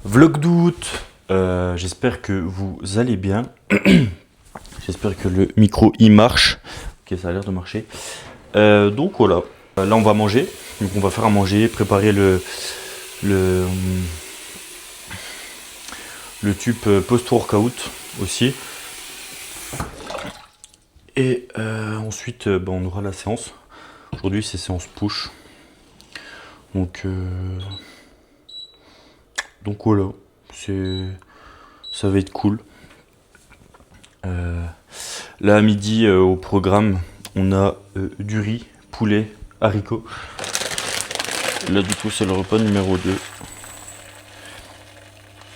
Vlog d'août, j'espère que vous allez bien. J'espère que le micro il marche. Ok, ça a l'air de marcher. Donc voilà, là on va manger. Donc on va faire à manger, préparer le, le tube post-workout aussi. Et ensuite on aura la séance. Aujourd'hui c'est séance push. Donc voilà, ça va être cool. Là à midi au programme on a du riz, poulet, haricots. Là du coup c'est le repas numéro 2.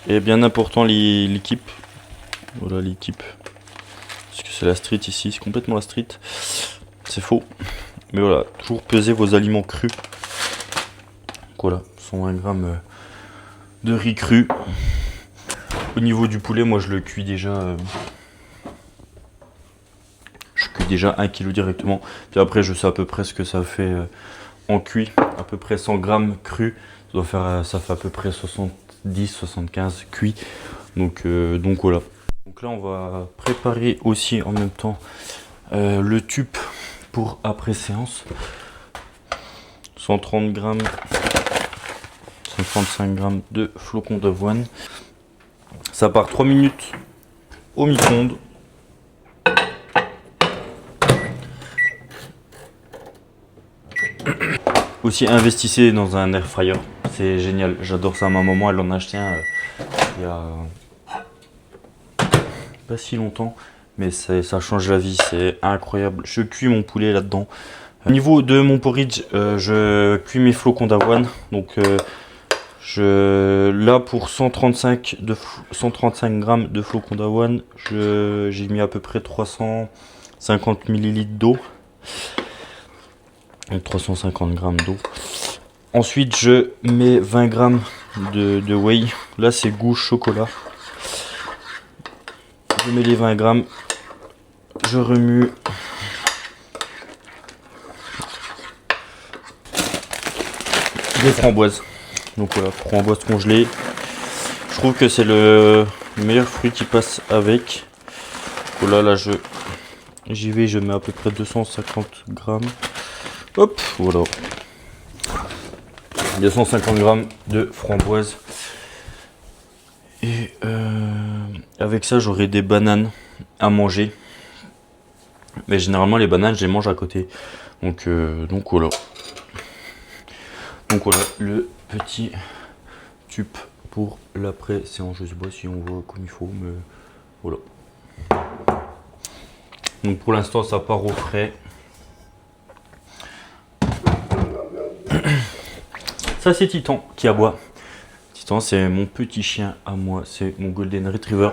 Et bien important l'équipe. Voilà l'équipe. Parce que c'est la street ici, c'est complètement la street. C'est faux. Mais voilà, toujours peser vos aliments crus. Donc voilà, 120 grammes de riz cru. Au niveau du poulet, moi je le cuis déjà. Je cuis déjà 1 kg directement. Puis après, je sais à peu près ce que ça fait en cuit. À peu près 100 grammes cru. Ça fait à peu près 70-75 cuits. Donc voilà. Donc là, on va préparer aussi en même temps le tube pour après séance. 130 grammes, 135 grammes de flocons d'avoine. Ça part 3 minutes au micro-ondes. Aussi, investissez dans un air fryer, c'est génial, j'adore ça. Ma maman elle en a acheté un il y a pas si longtemps, mais ça change la vie, c'est incroyable. Je cuis mon poulet là-dedans. Au niveau de mon porridge, je cuis mes flocons d'avoine. Donc là pour 135 grammes de flocons d'avoine, j'ai mis à peu près 350 ml d'eau. Donc 350 grammes d'eau. Ensuite je mets 20 grammes de whey. Là c'est goût chocolat. Je mets les 20 grammes. Je remue. Des framboises. Donc voilà, framboises congelées. Je trouve que c'est le meilleur fruit qui passe avec. Voilà, là j'y vais, je mets à peu près 250 grammes. Hop, voilà. 250 grammes de framboises. Et avec ça, j'aurai des bananes à manger. Mais généralement, les bananes, je les mange à côté. Donc voilà. Donc voilà, le petit tube pour l'après-séance. Je sais pas si on voit comme il faut, mais voilà. Donc pour l'instant, ça part au frais. Ça, c'est Titan qui aboie. Titan, c'est mon petit chien à moi. C'est mon Golden Retriever.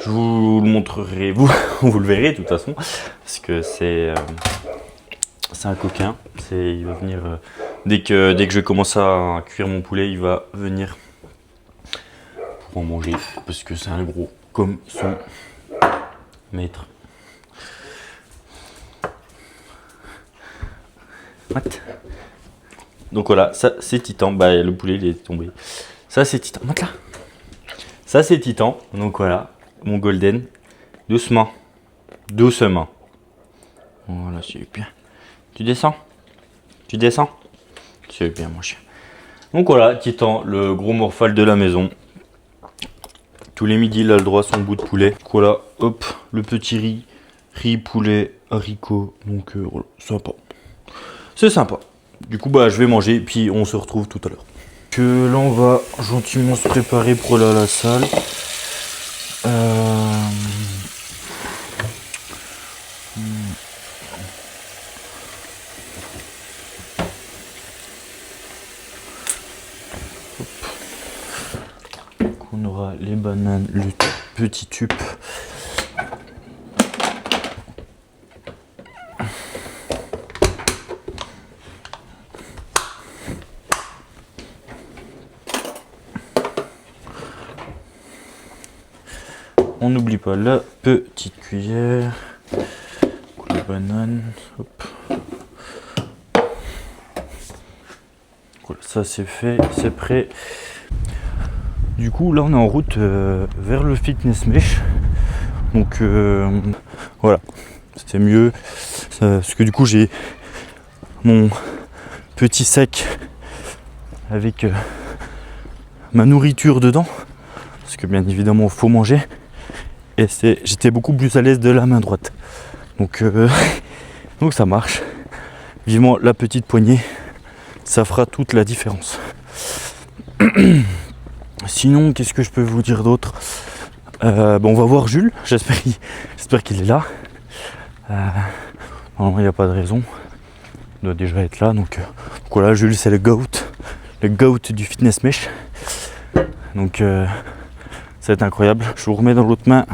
Je vous le montrerai. Vous le verrez de toute façon. Parce que c'est un coquin. Il va venir. Dès que je vais commencer à cuire mon poulet, il va venir pour en manger. Parce que c'est un gros comme son maître. What? Donc voilà, ça c'est Titan. Bah le poulet il est tombé. Ça c'est Titan. Monte là. Ça c'est Titan. Donc voilà, mon Golden. Doucement. Doucement. Voilà, c'est bien. Tu descends? Tu descends? C'est bien mon chien. Donc voilà, Titan, le gros morphale de la maison. Tous les midis, il a le droit à son bout de poulet. Donc voilà, hop, le petit riz, poulet, haricots. Donc voilà, sympa. C'est sympa. Du coup, bah, je vais manger, puis on se retrouve tout à l'heure. Que là, on va gentiment se préparer pour aller à la salle. Donc, on aura les bananes, le petit tube. On n'oublie pas la petite cuillère. Les bananes. Hop. Voilà, ça c'est fait, c'est prêt. Du coup là on est en route vers le fitness mesh. Donc voilà, c'était mieux. Parce que du coup j'ai mon petit sac avec ma nourriture dedans. Parce que bien évidemment il faut manger. Et j'étais beaucoup plus à l'aise de la main droite. Donc, donc ça marche. Vivement la petite poignée, ça fera toute la différence. Sinon, qu'est-ce que je peux vous dire d'autre? On va voir Jules, j'espère qu'il est là. Normalement il n'y a pas de raison. Il doit déjà être là. Donc voilà, Jules c'est le GOAT du fitness mesh. Donc ça va être incroyable. Je vous remets dans l'autre main.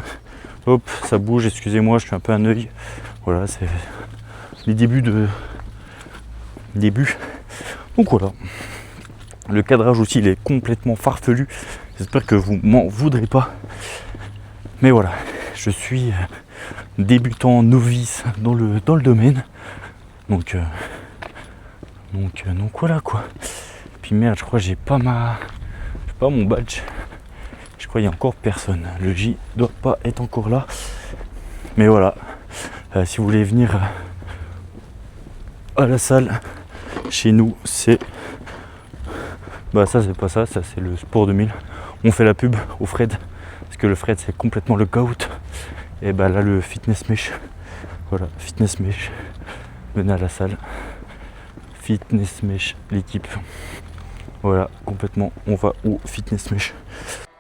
Hop, ça bouge, excusez-moi, je suis un peu un œil. Voilà, c'est les débuts. Donc voilà. Le cadrage aussi, il est complètement farfelu. J'espère que vous m'en voudrez pas. Mais voilà, je suis débutant novice dans le domaine. Donc voilà quoi. Puis merde, je crois que j'ai pas mon badge. Je crois qu'il y a encore personne. Le J doit pas être encore là. Mais voilà. Si vous voulez venir à la salle, chez nous, c'est... ça c'est pas ça c'est le Sport 2000. On fait la pub au Fred. Parce que le Fred c'est complètement le GOAT. Et là le fitness mesh. Voilà, fitness mesh. Venez à la salle. Fitness mesh, l'équipe. Voilà, complètement. On va au fitness mesh.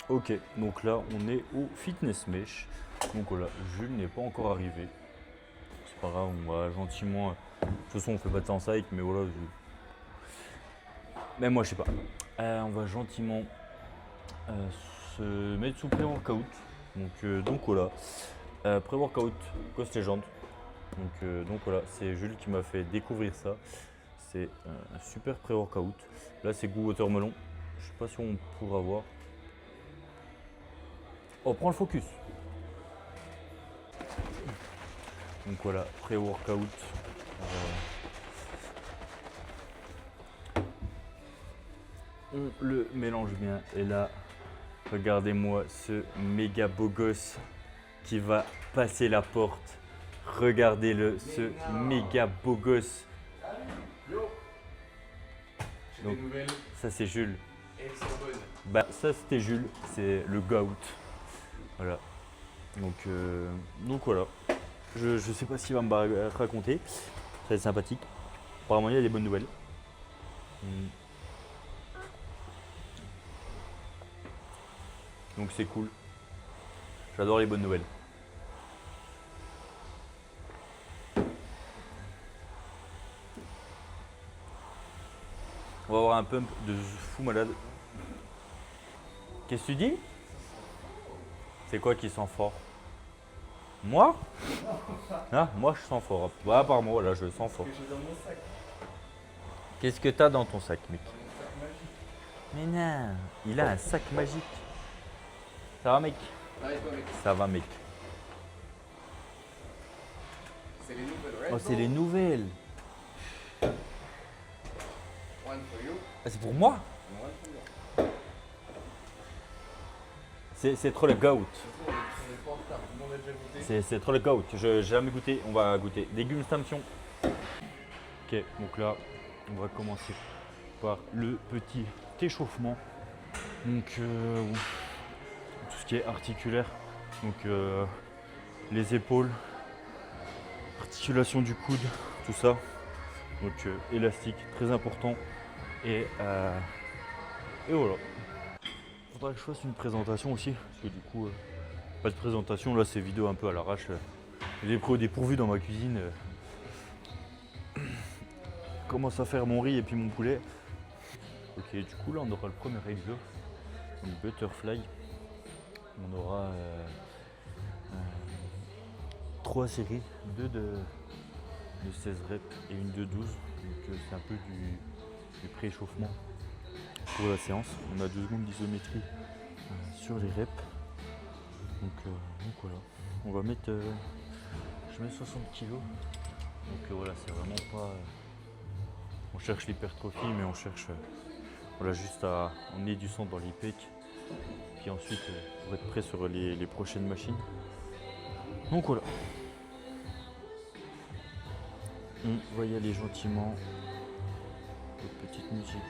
Ok, donc là on est au fitness mesh. Donc voilà, Jules n'est pas encore arrivé. C'est pas grave, on va gentiment. De toute façon on fait pas de temps avec, mais voilà. Mais moi je sais pas. On va gentiment se mettre sous pré-workout. Donc voilà. Pré-workout, Ghost Legend. Donc voilà, c'est Jules qui m'a fait découvrir ça. C'est un super pré-workout. Là c'est goût watermelon. Je sais pas si on pourra voir. Oh, prends le focus. Donc voilà, pré-workout. On le mélange bien. Et là, regardez-moi ce méga beau gosse qui va passer la porte. Regardez-le, ce méga beau gosse. Donc, ça c'est Jules. Ça c'était Jules, c'est le GOAT. Voilà. Donc voilà. Je sais pas ce qu'il va me raconter. Ça va être sympathique. Apparemment il y a des bonnes nouvelles. Donc c'est cool. J'adore les bonnes nouvelles. On va avoir un pump de fou malade. Qu'est-ce que tu dis? C'est quoi qui sent fort? Moi? Ah, moi je sens fort. Apparemment, voilà, je sens fort. Qu'est-ce que t'as dans ton sac, mec? Mais non, il a un sac magique. Ça va, mec? Ça va, mec. C'est les nouvelles. Oh, c'est les nouvelles. Ah, c'est pour moi? C'est trop le GOAT. C'est trop le GOAT. J'ai jamais goûté. On va goûter. Dégustation. Ok, donc là, on va commencer par le petit échauffement. Donc, tout ce qui est articulaire. Donc, les épaules, articulation du coude, tout ça. Donc, élastique, très important. Et voilà. Faudrait que je fasse une présentation aussi, parce que du coup, pas de présentation, là c'est vidéo un peu à l'arrache. J'ai pris au dépourvu dans ma cuisine. Commence à faire mon riz et puis mon poulet. Ok, du coup là on aura le premier exo, une butterfly. On aura 3 séries, 2 de 16 reps et une de 12. Donc c'est un peu du pré-échauffement pour la séance. On a 2 secondes d'isométrie sur les reps. Donc voilà. On va mettre. Je mets 60 kg. Donc voilà, c'est vraiment pas. On cherche l'hypertrophie, mais on cherche. Voilà, juste à emmener du sang dans les pecs Puis ensuite, pour être prêt sur les prochaines machines. Donc voilà. On va y aller gentiment. Une petite musique.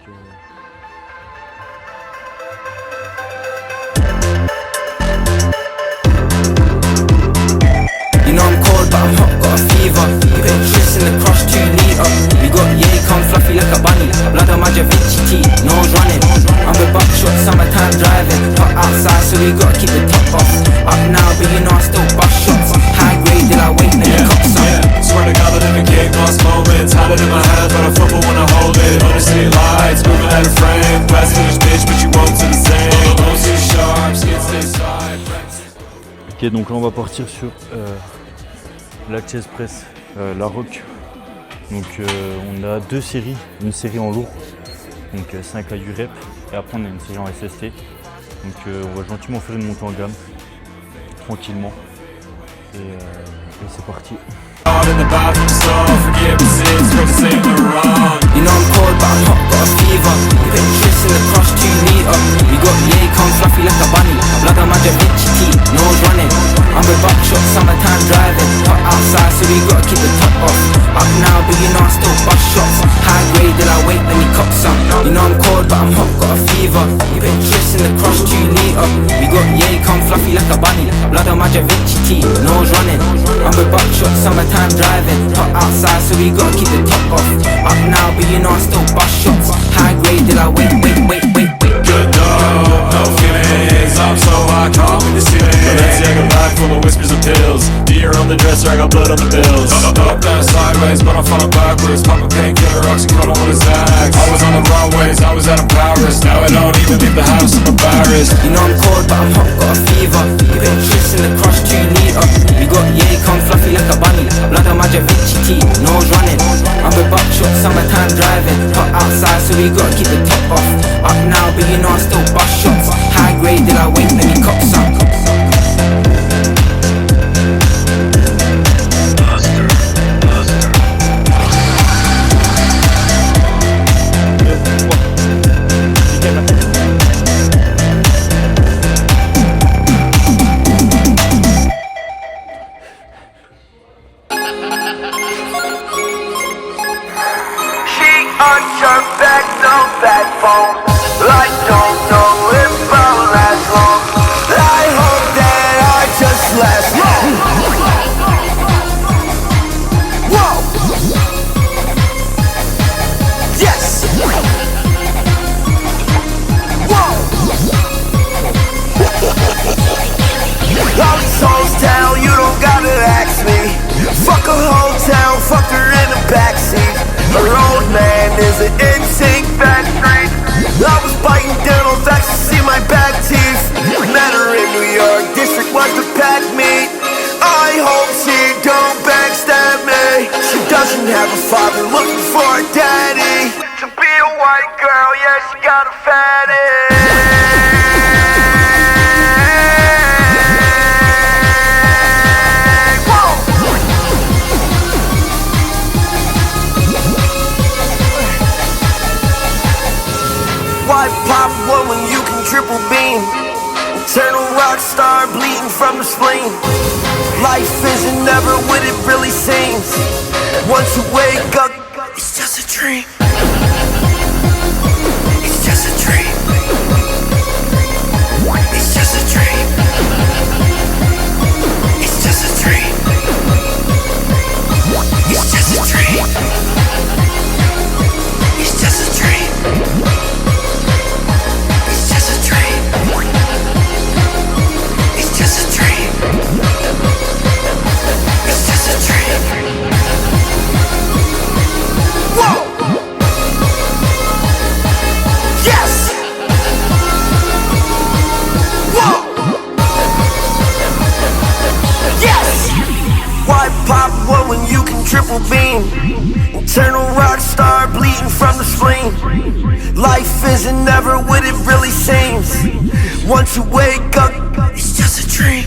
You know I'm cold, but I'm hot, got a fever. You been kissing the crush 2 litre. We got yay, come fluffy like a bunny. Blood on my Da Vinci tea, nose running. I'm with buckshot, summertime driving. Hot outside, so we gotta keep the top off. Up now, but you know I still bust shots. High grade, did I wait, then the cops up. Swear to God, I never gave lost moments. Had it in my hands, but I fumble when I hold it. Under city lights, moving out of frame. West Village bitch, but you won't do the same. Don't see sharp, skin stay side. Ok, donc là on va partir sur la chest press, la rock. Donc on a 2 séries, une série en lourd, donc 5 à 8 reps, et après on a une série en SST. Donc on va gentiment faire une montée en gamme, tranquillement, et c'est parti. Out in the bathroom, so forget my sins, for the same or wrong. You know I'm cold, but I'm hot, got a fever. You been kissing the crush 2 litre. We got yay, come fluffy like a bunny. Blood on my Da Vinci tea, nose running. I'm with buckshot, summertime driving. Hot outside, so we gotta keep the top off. Up now, but you know I still bust shots. High grade, did I wait, let me cop some. You know I'm cold, but I'm hot, got a fever. You been kissing the crush 2 litre. We got yay, come fluffy like a bunny. Blood on my Da Vinci tea, nose running. I'm with buckshot, summertime driving. Hot outside, so we gotta keep the top off. Up now, but you know I still bust shots. High grade, did I wait. Good though, no feelings. I'm so high, call me the ceiling. Balenciaga bag full of whispers and pills. Deer on the dresser, I got blood on the bills. Up, down, sideways, but I'm falling backwards. Pop a painkiller, oxycodone on the Xanax. I was on the runways, I was out of Paris. Now I don't even leave the house, I'm embarrassed. You know I'm cold, but I'm hot, got a fever. You been kissing the crush 2 litre. We got yay, come fluffy like a bunny. Blood on my Da Vinci tea, nose running. I'm with buckshot, summertime driving. Hot outside, so we gotta keep the top off. Up now, but you know I still bust shots. High grade, did I wait, let me cop some. On your back, no backbone. I don't know if I'll last long. I hope that I just last long. Whoa. Yes. Whoa. All these hoes down, you don't gotta ask me. Fuck a whole town, fucked her in the backseat. Her old man is an in-sync factory. I was biting dental facts to see my back teeth. Met her in New York, district was to pack me. I hope she don't backstab me. She doesn't have a father, looking for a daddy. To be a white girl, yeah, she got a fatty. Why pop one when you can triple beam? Eternal rock star bleeding from the spleen. Life isn't never what it really seems. Once you wake up, it's just a dream. It's just a dream. It's just a dream. It's just a dream. It's just a dream. It's just a dream. Triple beam, eternal rock star bleeding from the spleen. Life isn't never what it really seems. Once you wake up, it's just a dream.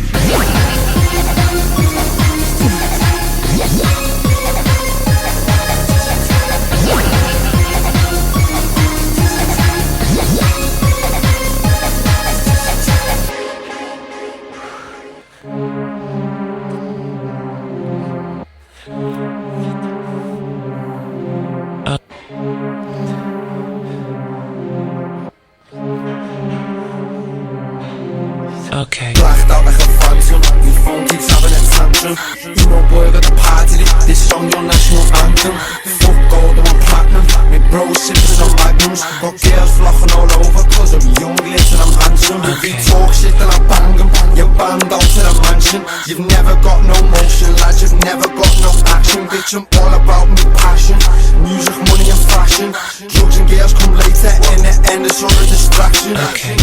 Okay. Blacked out like a phantom. My phone keeps having a tantrum. You know, boy, got the party lit. This song your national anthem. Fuck gold, I'm platinum. My bro sipping on magnums. Got girls flocking all over 'cause I'm young, lit and I'm handsome. If you talk shit then I bang 'em. You're banned out to the mansion. You've never got no motion, lads. You've never got no action. Bitch, I'm all about me passion. Music, money and fashion. Drugs and girls come later. In the end, it's all a distraction. Okay.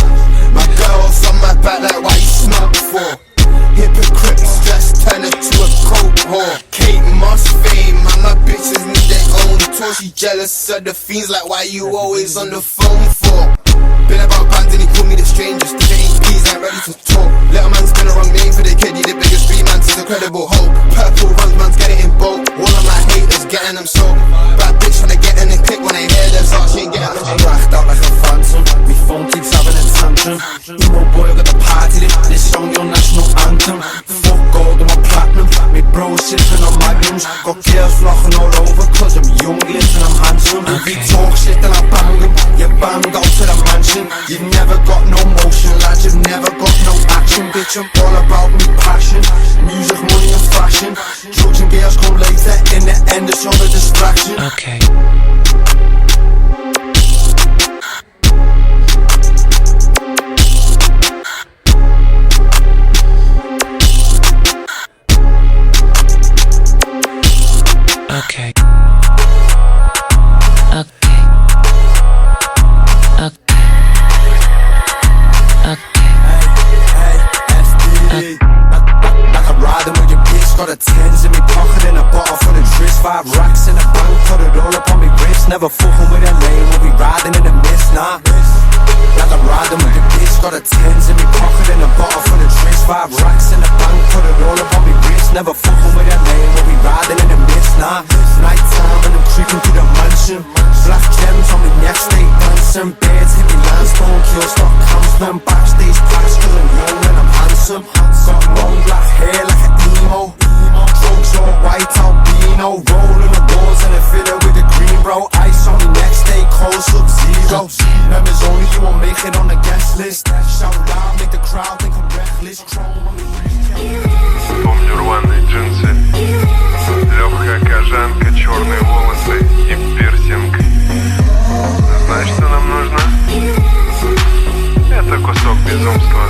My girl's on my back like why you smoke for? Hypocrites just turn it to a coke whore. Kate Moss fame, and my bitches need their own tour. She jealous of the fiends like why you always on the phone for? Been about bands and he called me the strangest. The APs ain't ready to talk. Little man's been a wrong name for the kid. He the biggest street man, he's incredible hope. Purple runs, man's getting in bulk. All of my haters getting them sold. Bad bitch when they get in and click when they hear their song. She ain't getting them. I'm racked out like a phantom. My phone keeps having a tantrum. You know, boy, got the party lit. This song your national anthem. Fuck gold, I'm a platinum. My bro sipping on magnums. Got girls flocking all over 'cause I'm young, lit and I'm handsome. If you talk shit then I bang 'em. You're banned out to the mansion. You've never got no motion, lads. You've never got no action. Bitch, I'm all about me passion. Music, money and fashion. Drugs and girls come later. In the end, it's all a distraction. Okay. Okay. Like I'm riding with your bitch, got a tens in me pocket and a bottle full of tris. 5 racks in the bank, put it all up on me wrist. Never fucking with a lane, we'll be riding in the mist, nah. Like I'm riding with your bitch, got a tens in me pocket and a bottle full of tris. 5 racks in the bank, put it all up on me wrist. Never fucking with a lane, we'll be riding in the mist, nah. Night time and I'm creeping through the mansion. Black gems on me neck, stay dancing. Beards hit me landstone, kill stock counseling. Backstage pass 'cause I'm young and I'm handsome. Got long black hair like an emo. Drugs all white albino. Rolling the balls and I fill it with the green, bro. Ice on me neck, stay cold, sub-zero. Members only, you won't make it on the guest list. Shout loud, make the crowd think I'm reckless. Chrome on me. Помню рваные джинсы, легкая кожанка, черные волосы и пирсинг. Знаешь, что нам нужно? Это кусок безумства.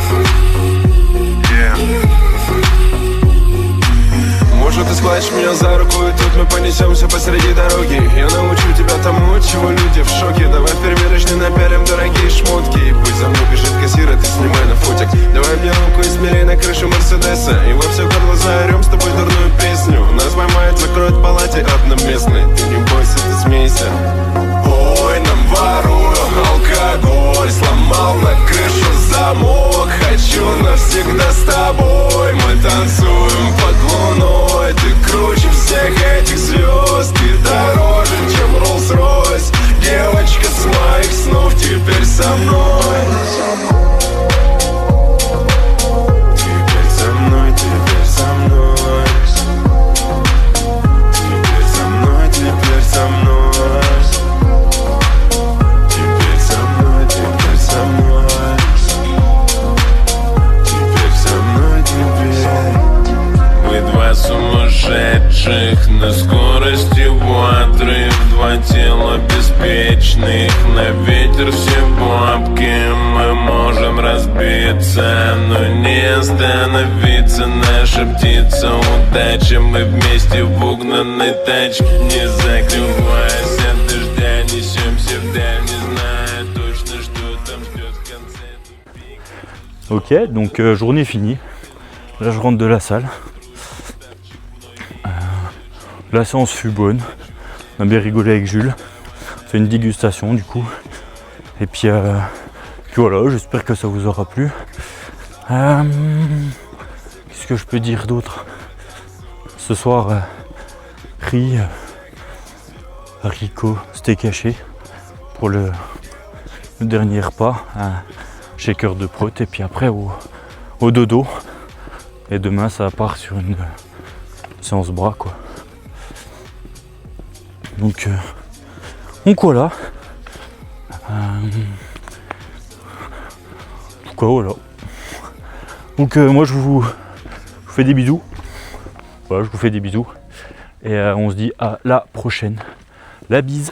Может, ты схватишь меня за руку, и тут мы понесемся посреди дороги. Я научу тебя тому, от чего люди в шоке. Давай в примерочной напялим дорогие шмотки. И пусть за мной бежит кассир, а ты снимай на фотик. Давай мне руку и смелей на крышу Мерседеса. И во все горло заорем с тобой дурную песню. Нас поймают, закроют в палате одноместной. Ты не бойся, ты смейся. Ой, нам воруем алкоголь. Сломал на крышу замок. Хочу навсегда с тобой. Мы танцуем под луной. Ты круче всех этих звезд. Ты дороже, чем Rolls-Royce. Девочка с моих снов теперь со мной. Теперь со мной, теперь со мной. Теперь со мной, теперь со мной. Теперь со мной, теперь со мной. Теперь со мной, теперь. Мы два сумасшедших на скорости в отрыв. Два тела беспечных, на ветер все бабки. Мы можем разбиться, но не остановиться. Наша птица удача, мы вместе в угнанной тачке. Не закрываясь от дождя, несемся вдаль, не зная точно, что там ждет в конце. Ok, donc journée finie. Là je rentre de la salle. La séance fut bonne. On a bien rigolé avec Jules. On fait une dégustation du coup. Et puis voilà, j'espère que ça vous aura plu. Qu'est-ce que je peux dire d'autre? Ce soir, riz, haricots, steak haché pour le dernier repas. Un shaker de prot et puis après au dodo. Et demain ça part sur une séance bras quoi. Donc voilà. Pourquoi voilà. Donc moi je vous fais des bisous. Voilà, je vous fais des bisous. Et on se dit à la prochaine. La bise.